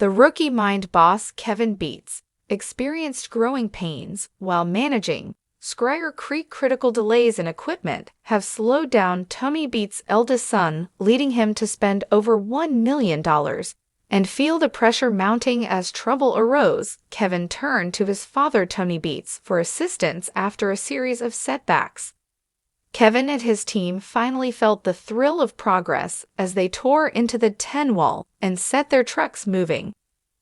The rookie-mind boss Kevin Beets experienced growing pains while managing Squire Creek. Critical delays in equipment have slowed down Tony Beets' eldest son, leading him to spend over $1 million and feel the pressure mounting as trouble arose. Kevin turned to his father Tony Beets for assistance after a series of setbacks. Kevin and his team finally felt the thrill of progress as they tore into the 10 wall and set their trucks moving.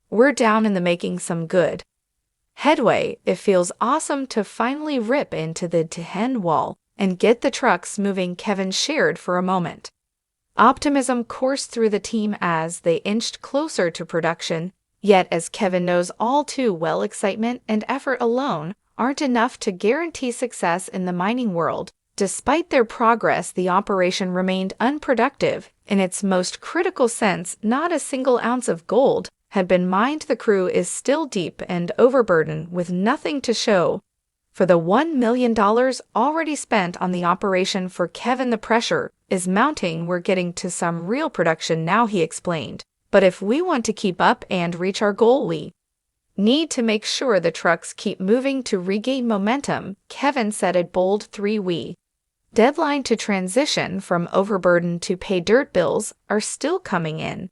We're down in the making some good headway. It feels awesome to finally rip into the 10 wall and get the trucks moving, Kevin shared for a moment. Optimism coursed through the team as they inched closer to production, yet as Kevin knows all too well, excitement and effort alone aren't enough to guarantee success in the mining world. Despite their progress, the operation remained unproductive in its most critical sense. Not a single ounce of gold had been mined. The crew is still deep and overburdened with nothing to show for the $1 million already spent on the operation. For Kevin, the pressure is mounting. We're getting to some real production now, he explained. But if we want to keep up and reach our goal, we need to make sure the trucks keep moving to regain momentum, Kevin said. A bold 3-week deadline to transition from overburden to pay dirt bills are still coming in.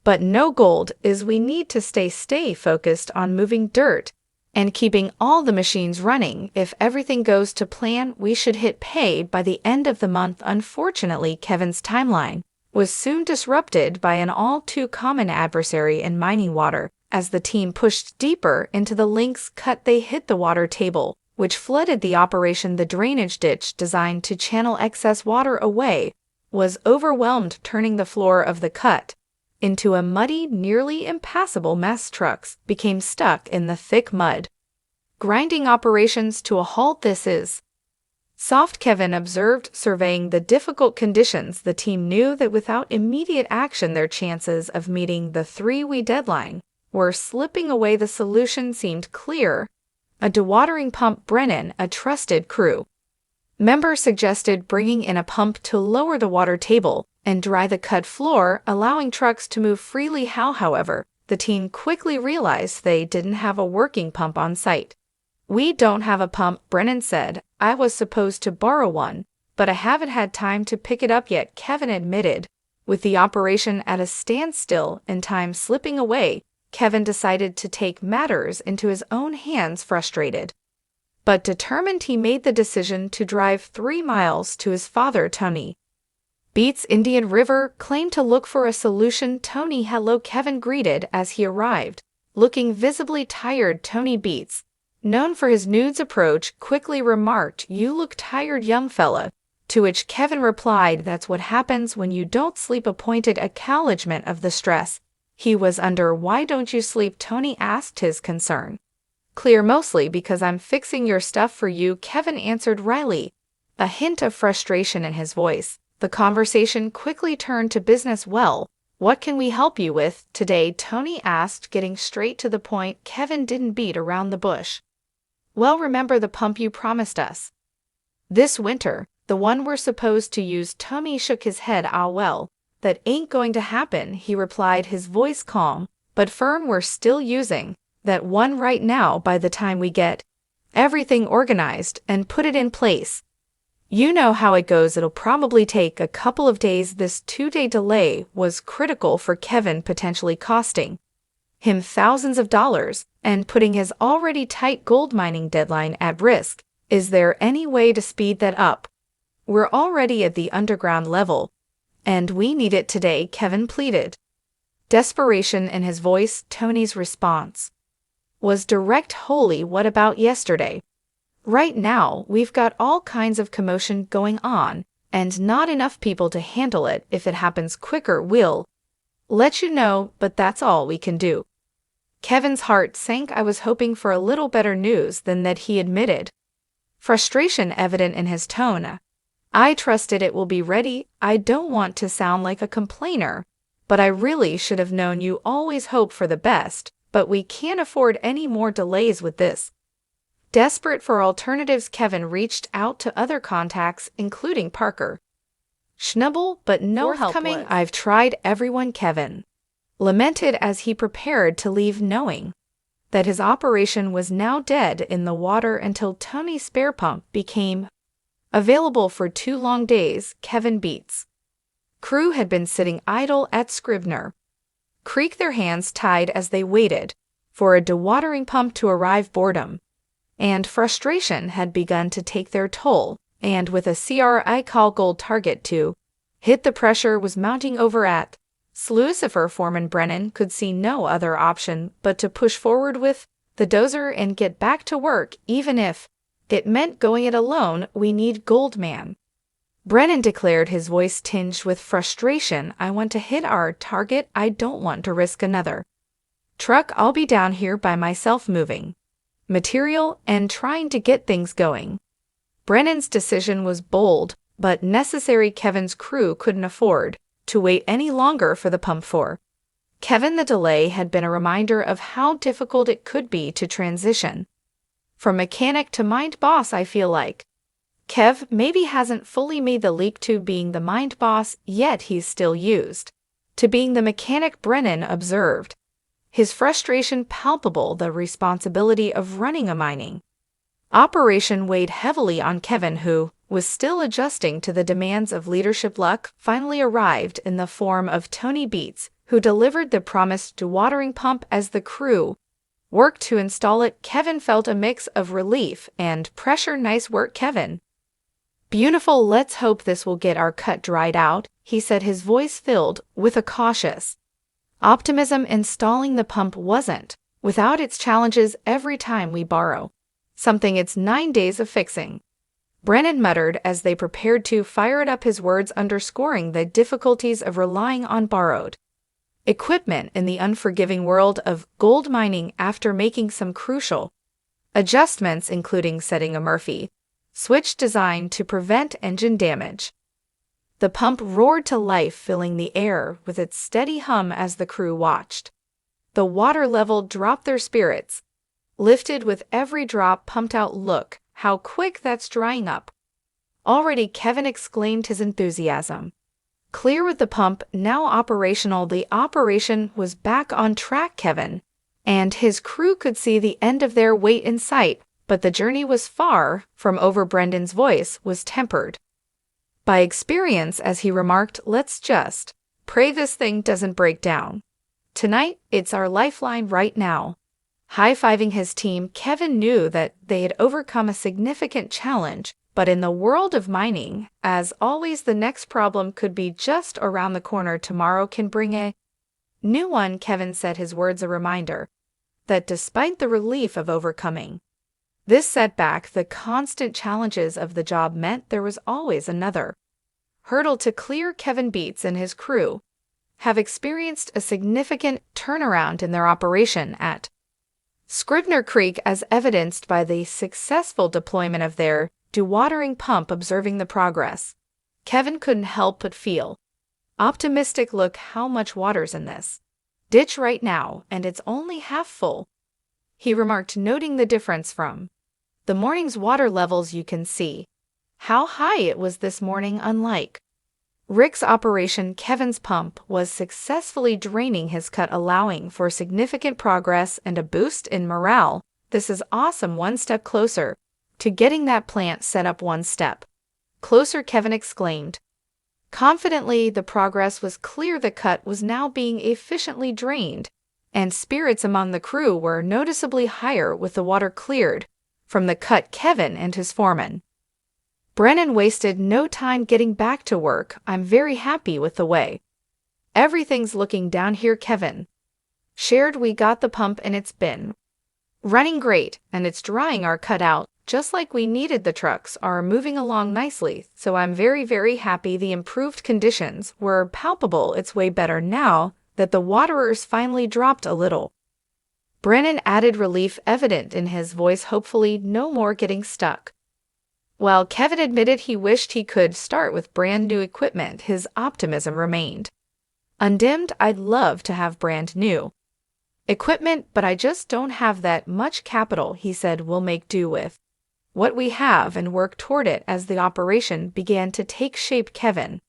But no gold is. We need to stay focused on moving dirt and keeping all the machines running. If everything goes to plan, we should hit pay by the end of the month. Unfortunately, Kevin's timeline was soon disrupted by an all too common adversary in mining water. As the team pushed deeper into the Lynx cut, they hit the water table, which flooded the operation. The drainage ditch designed to channel excess water away was overwhelmed, turning the floor of the cut into a muddy, nearly impassable mess. Trucks became stuck in the thick mud, grinding operations to a halt. This is soft, Kevin observed, surveying the difficult conditions. The team knew that without immediate action, their chances of meeting the 3-week deadline were slipping away. The solution seemed clear. A dewatering pump. Brennan, a trusted crew member, suggested bringing in a pump to lower the water table and dry the cut floor, allowing trucks to move freely. However, the team quickly realized they didn't have a working pump on site. We don't have a pump, Brennan said. I was supposed to borrow one, but I haven't had time to pick it up yet, Kevin admitted. With the operation at a standstill and time slipping away, Kevin decided to take matters into his own hands. Frustrated but determined, he made the decision to drive 3 miles to his father Tony Beets' Indian River claim to look for a solution. Tony, hello, Kevin greeted as he arrived, looking visibly tired. Tony Beets, known for his nudes approach, quickly remarked, "You look tired, young fella," to which Kevin replied, "That's what happens when you don't sleep." A pointed acknowledgement of the stress he was under. "Why don't you sleep?" Tony asked, his concern clear. "Mostly because I'm fixing your stuff for you," Kevin answered wryly, a hint of frustration in his voice. The conversation quickly turned to business. "Well, what can we help you with today?" Tony asked, getting straight to the point. Kevin didn't beat around the bush. "Well, remember the pump you promised us this winter, the one we're supposed to use?" Tony shook his head. "Ah, well, that ain't going to happen," he replied, his voice calm but firm. "We're still using that one right now. By the time we get everything organized and put it in place, you know how it goes. It'll probably take a couple of days." This 2-day delay was critical for Kevin, potentially costing him thousands of dollars and putting his already tight gold mining deadline at risk. "Is there any way to speed that up? We're already at the underground level, and we need it today," Kevin pleaded, desperation in his voice. Tony's response was direct. "Holy, what about yesterday? Right now, we've got all kinds of commotion going on and not enough people to handle it. If it happens quicker, we'll let you know, but that's all we can do." Kevin's heart sank. "I was hoping for a little better news than that," he admitted, frustration evident in his tone. "I trusted it will be ready. I don't want to sound like a complainer, but I really should have known. You always hope for the best, but we can't afford any more delays with this." Desperate for alternatives, Kevin reached out to other contacts, including Parker Schnubble, but no help coming. "I've tried everyone," Kevin lamented as he prepared to leave, knowing that his operation was now dead in the water until Tony's spare pump became available for 2 long days. Kevin Beets' crew had been sitting idle at Scrivener Creek, their hands tied as they waited for a dewatering pump to arrive. Boredom and frustration had begun to take their toll, and with a CRI call gold target to hit, the pressure was mounting over at Lucifer. Foreman Brennan could see no other option but to push forward with the dozer and get back to work, even if it meant going it alone. "We need gold, man," Brennan declared, his voice tinged with frustration. "I want to hit our target. I don't want to risk another truck. I'll be down here by myself moving material and trying to get things going." Brennan's decision was bold, but necessary. Kevin's crew couldn't afford to wait any longer for the pump. For Kevin, the delay had been a reminder of how difficult it could be to transition from mechanic to mind boss. "I feel like Kev maybe hasn't fully made the leap to being the mind boss yet. He's still used to being the mechanic," Brennan observed, his frustration palpable. The responsibility of running a mining operation weighed heavily on Kevin, who was still adjusting to the demands of leadership. Luck finally arrived in the form of Tony Beets, who delivered the promised dewatering pump as the crew worked to install it. Kevin felt a mix of relief and pressure. "Nice work, Kevin. Beautiful. Let's hope this will get our cut dried out," he said, his voice filled with a cautious optimism. "Installing the pump wasn't without its challenges. Every time we borrow something, it's 9 days of fixing," Brennan muttered as they prepared to fire it up, his words underscoring the difficulties of relying on borrowed equipment in the unforgiving world of gold mining. After making some crucial adjustments, including setting a Murphy switch designed to prevent engine damage, the pump roared to life, filling the air with its steady hum as the crew watched the water level drop. Their spirits lifted with every drop pumped out. "Look how quick that's drying up already," Kevin exclaimed, his enthusiasm clear. With the pump now operational, the operation was back on track. Kevin and his crew could see the end of their wait in sight, but the journey was far from over. Brendan's voice was tempered by experience as he remarked, "Let's just pray this thing doesn't break down tonight. It's our lifeline right now." High-fiving his team, Kevin knew that they had overcome a significant challenge, but in the world of mining, as always, the next problem could be just around the corner. "Tomorrow can bring a new one," Kevin said, his words a reminder that despite the relief of overcoming this setback, the constant challenges of the job meant there was always another hurdle to clear. Kevin Beets and his crew have experienced a significant turnaround in their operation at Scrivener Creek, as evidenced by the successful deployment of their dewatering pump. Observing the progress, Kevin couldn't help but feel optimistic. "Look how much water's in this ditch right now, and it's only half full," he remarked, noting the difference from the morning's water levels. "You can see how high it was this morning. Unlike Rick's operation, Kevin's pump was successfully draining his cut, allowing for significant progress and a boost in morale." "This is awesome. One step closer to getting that plant set up. One step closer," Kevin exclaimed confidently. The progress was clear. The cut was now being efficiently drained, and spirits among the crew were noticeably higher with the water cleared from the cut. Kevin and his foreman Brennan wasted no time getting back to work. "I'm very happy with the way everything's looking down here," Kevin shared. "We got the pump and it's been running great, and it's drying our cut out just like we needed. The trucks are moving along nicely, so I'm very, very happy." The improved conditions were palpable. "It's way better now that the waterers finally dropped a little," Brennan added, relief evident in his voice. "Hopefully no more getting stuck." While Kevin admitted he wished he could start with brand new equipment, his optimism remained undimmed. "I'd love to have brand new equipment, but I just don't have that much capital," he said. "We'll make do with what we have and work toward it." As the operation began to take shape, Kevin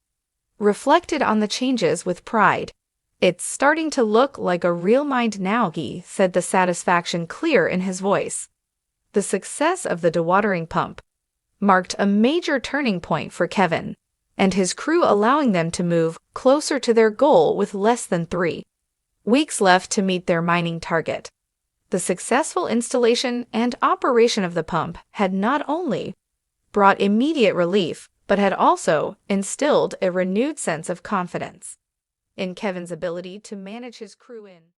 reflected on the changes with pride. "It's starting to look like a real mine now," he said, the satisfaction clear in his voice. The success of the dewatering pump marked a major turning point for Kevin and his crew, allowing them to move closer to their goal with less than 3 weeks left to meet their mining target. The successful installation and operation of the pump had not only brought immediate relief, but had also instilled a renewed sense of confidence in Kevin's ability to manage his crew in